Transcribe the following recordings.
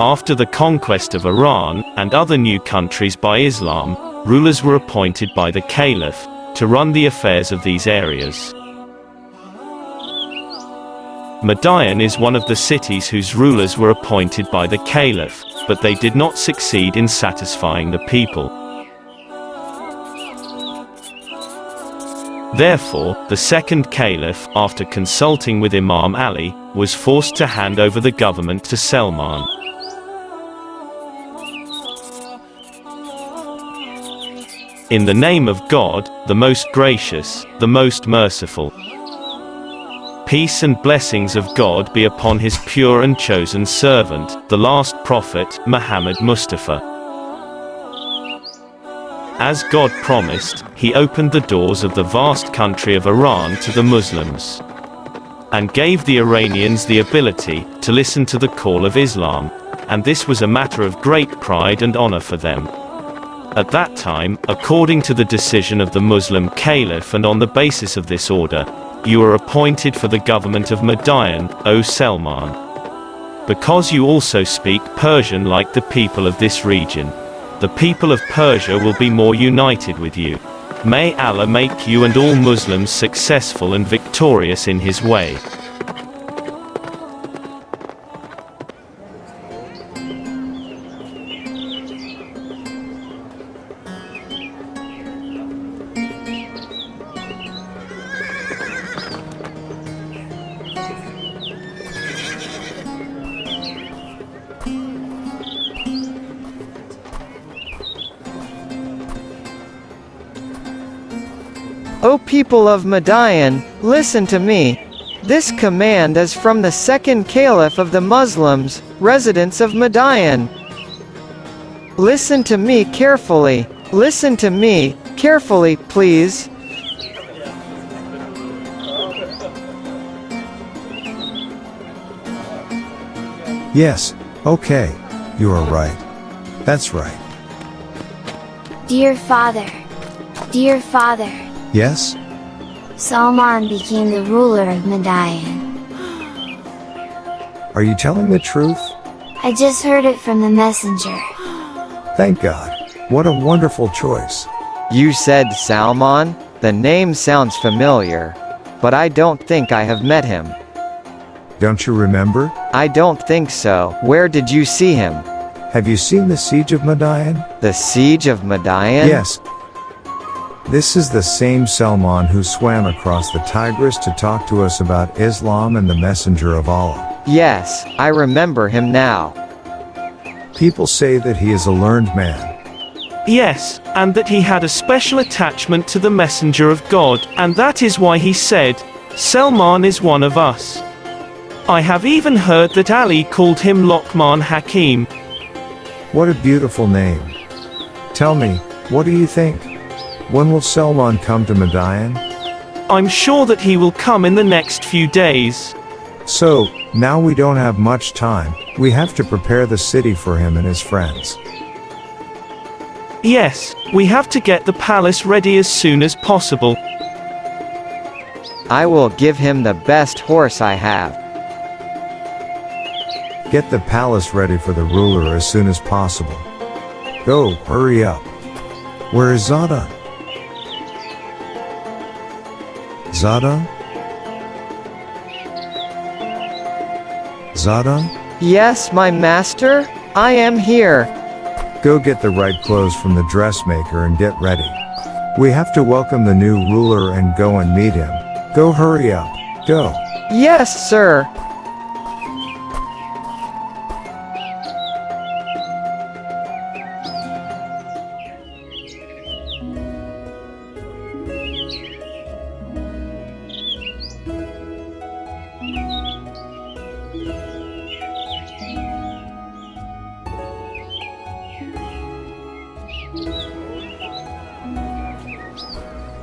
After the conquest of Iran and other new countries by Islam, rulers were appointed by the caliph to run the affairs of these areas. Madain is one of the cities whose rulers were appointed by the caliph, but they did not succeed in satisfying the people. Therefore, the second caliph, after consulting with Imam Ali, was forced to hand over the government to Salman. In the name of God, the most gracious, the most merciful. Peace and blessings of God be upon his pure and chosen servant, the last prophet, Muhammad Mustafa. As God promised, he opened the doors of the vast country of Iran to the Muslims, and gave the Iranians the ability to listen to the call of Islam, and this was a matter of great pride and honor for them. At that time, according to the decision of the Muslim caliph and on the basis of this order, you are appointed for the government of Madain, O Salman. Because you also speak Persian like the people of this region, the people of Persia will be more united with you. May Allah make you and all Muslims successful and victorious in his way. O people of Madain, listen to me. This command is from the second caliph of the Muslims, residents of Madain. Listen to me carefully. Listen to me carefully, please. Yes, okay. You are right. That's right. Dear Father. Dear Father. Yes? Salman became the ruler of Madain. Are you telling the truth? I just heard it from the messenger. Thank God. What a wonderful choice. You said Salman? The name sounds familiar, but I don't think I have met him. Don't you remember? I don't think so. Where did you see him? Have you seen the siege of Madain? The siege of Madain? Yes. This is the same Salman who swam across the Tigris to talk to us about Islam and the messenger of Allah. Yes, I remember him now. People say that he is a learned man. Yes, and that he had a special attachment to the messenger of God, and that is why he said, Salman is one of us. I have even heard that Ali called him Lokman Hakim. What a beautiful name. Tell me, what do you think? When will Salman come to Madain? I'm sure that he will come in the next few days. So, now we don't have much time. We have to prepare the city for him and his friends. Yes, we have to get the palace ready as soon as possible. I will give him the best horse I have. Get the palace ready for the ruler as soon as possible. Go, hurry up. Where is Zada? Zada? Zada? Yes, my master, I am here. Go get the right clothes from the dressmaker and get ready. We have to welcome the new ruler and go and meet him. Go, hurry up. Go. Yes, sir.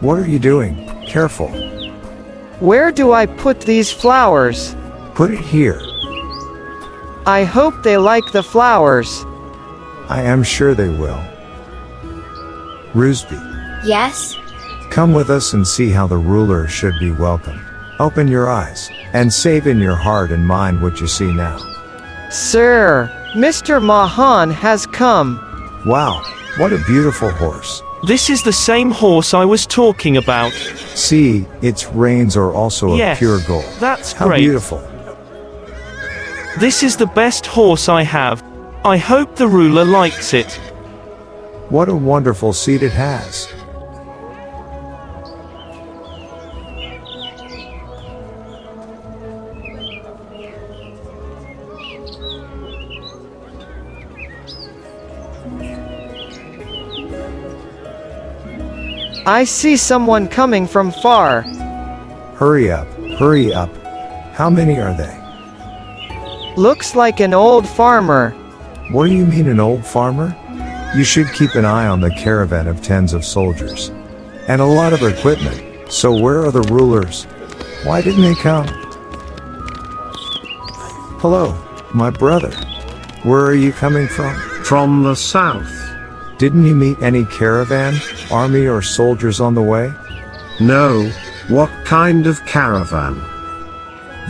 What are you doing? Careful. Where do I put these flowers? Put it here. I hope they like the flowers. I am sure they will. Rusby, Yes? come with us and see how the ruler should be welcomed. Open your eyes, and save in your heart and mind what you see now. Sir, Mr. Mahan has come. Wow, what a beautiful horse. This is the same horse I was talking about. See, its reins are also of Yes, pure gold. that's How great. beautiful. This is the best horse I have. I hope the ruler likes it. What a wonderful seat it has. I see someone coming from far. Hurry up, hurry up. How many are they? Looks like an old farmer. What do you mean, an old farmer? You should keep an eye on the caravan of tens of soldiers. And a lot of equipment. So where are the rulers? Why didn't they come? Hello, my brother. Where are you coming from? From the south. Didn't you meet any caravan, army or soldiers on the way? No, what kind of caravan?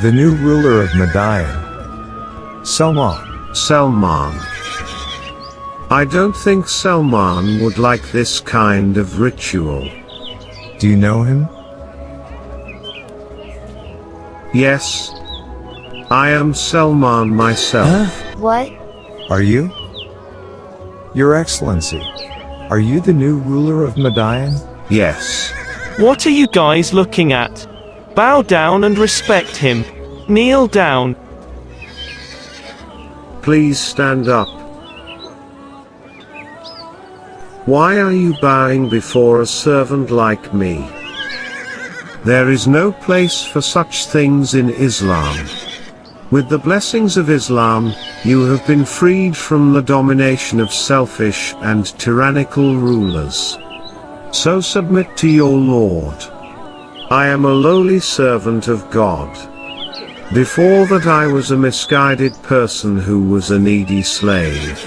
The new ruler of Madian. Salman. Salman. I don't think Salman would like this kind of ritual. Do you know him? Yes. I am Salman myself. What? Are you? Your Excellency, are you the new ruler of Madian? Yes. What are you guys looking at? Bow down and respect him. Kneel down. Please stand up. Why are you bowing before a servant like me? There is no place for such things in Islam. With the blessings of Islam, you have been freed from the domination of selfish and tyrannical rulers. So submit to your Lord. I am a lowly servant of God. Before that I was a misguided person who was a needy slave.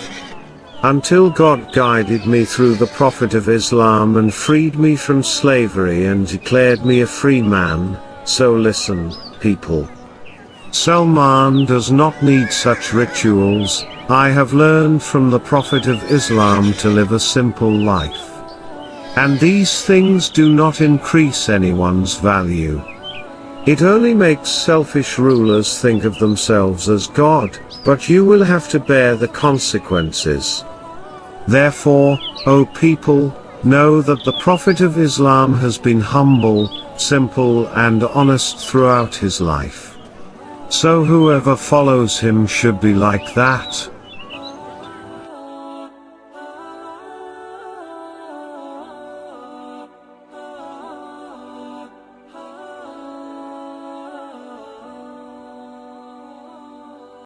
Until God guided me through the Prophet of Islam and freed me from slavery and declared me a free man. So listen, people. Salman does not need such rituals. I have learned from the Prophet of Islam to live a simple life. And these things do not increase anyone's value. It only makes selfish rulers think of themselves as God, but you will have to bear the consequences. Therefore, O people, know that the Prophet of Islam has been humble, simple and honest throughout his life. So whoever follows him should be like that.